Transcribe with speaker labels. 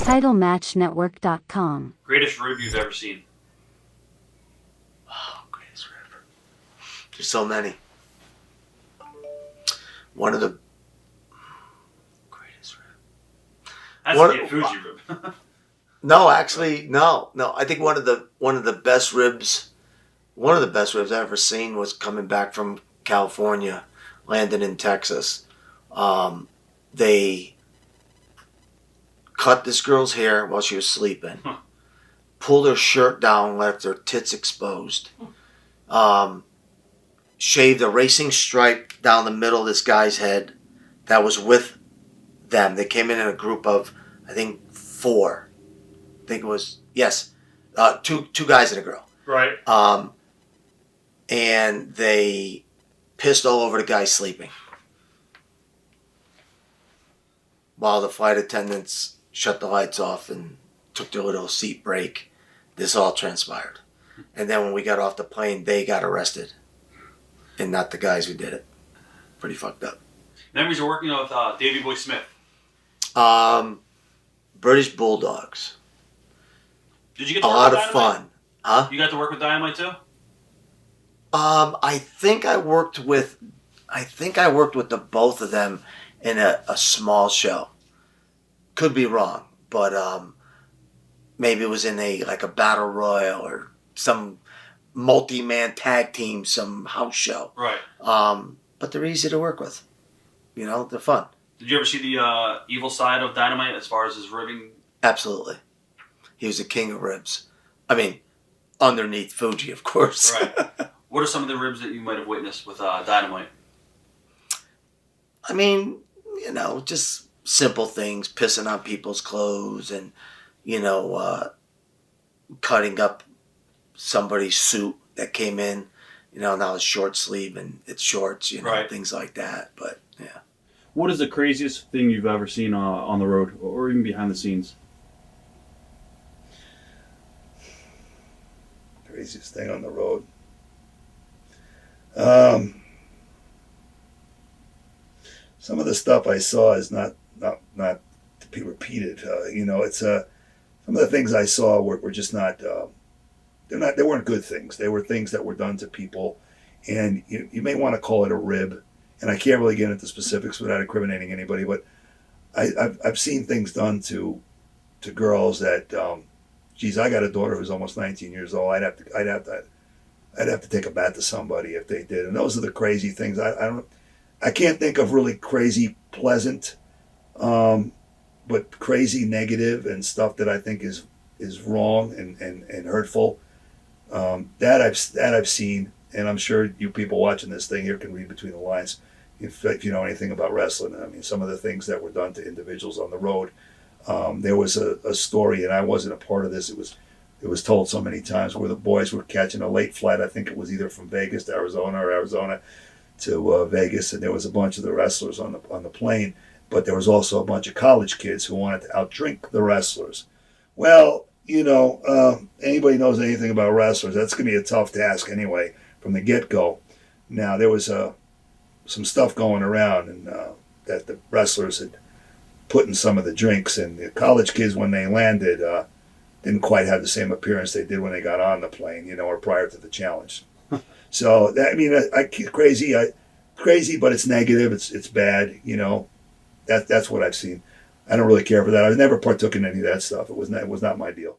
Speaker 1: TitleMatchNetwork.com.
Speaker 2: Greatest rib you've ever seen?
Speaker 3: Oh, greatest rib. There's so many. One of the greatest rib.
Speaker 2: That's a Fuji rib.
Speaker 3: No, actually, no. I think one of the best ribs I've ever seen was coming back from California, landing in Texas. They cut this girl's hair while she was sleeping, pulled her shirt down, left her tits exposed, shaved a racing stripe down the middle of this guy's head that was with them. They came in a group of, I think, 4. I think it was, yes, two guys and a girl.
Speaker 2: Right.
Speaker 3: And they pissed all over the guy sleeping, while the flight attendants shut the lights off and took their little seat break. This all transpired. And then when we got off the plane, they got arrested. And not the guys who did it. Pretty fucked up.
Speaker 2: Memories of working with Davey Boy Smith?
Speaker 3: British Bulldogs.
Speaker 2: Did you get to
Speaker 3: a
Speaker 2: work
Speaker 3: lot
Speaker 2: with
Speaker 3: of
Speaker 2: Dynamite?
Speaker 3: fun. Huh?
Speaker 2: You got to work with Dynamite too?
Speaker 3: I think I worked with the both of them in a small show. Could be wrong, but maybe it was in a battle royal or some multi-man tag team, some house show.
Speaker 2: Right.
Speaker 3: But they're easy to work with. They're fun.
Speaker 2: Did you ever see the evil side of Dynamite as far as his ribbing?
Speaker 3: Absolutely. He was the king of ribs. I mean, underneath Fuji, of course.
Speaker 2: Right. What are some of the ribs that you might have witnessed with Dynamite?
Speaker 3: I mean, just simple things, pissing on people's clothes and, cutting up somebody's suit that came in, now it's short sleeve and it's shorts,
Speaker 2: right.
Speaker 3: Things like that. But, yeah.
Speaker 4: What is the craziest thing you've ever seen on the road or even behind the scenes?
Speaker 5: Craziest thing on the road. Some of the stuff I saw is not to be repeated. It's some of the things I saw were just not. They weren't good things. They were things that were done to people, and you may want to call it a rib. And I can't really get into specifics without incriminating anybody, but I've seen things done to girls that, geez, I got a daughter who's almost 19 years old. I'd have to take a bat to somebody if they did. And those are the crazy things. I can't think of really crazy pleasant, but crazy negative and stuff that I think is wrong and hurtful. That I've seen, and I'm sure you people watching this thing here can read between the lines if you know anything about wrestling. I mean, some of the things that were done to individuals on the road. There was a story, and I wasn't a part of this. It was told so many times, where the boys were catching a late flight. I think it was either from Vegas to Arizona or Arizona to Vegas, and there was a bunch of the wrestlers on the plane, but there was also a bunch of college kids who wanted to outdrink the wrestlers. Well, anybody knows anything about wrestlers, that's going to be a tough task anyway from the get-go. Now, there was some stuff going around, and that the wrestlers had put in some of the drinks, and the college kids, when they landed, didn't quite have the same appearance they did when they got on the plane, or prior to the challenge. So crazy, but it's negative. It's bad. That's what I've seen. I don't really care for that. I never partook in any of that stuff. It was not my deal.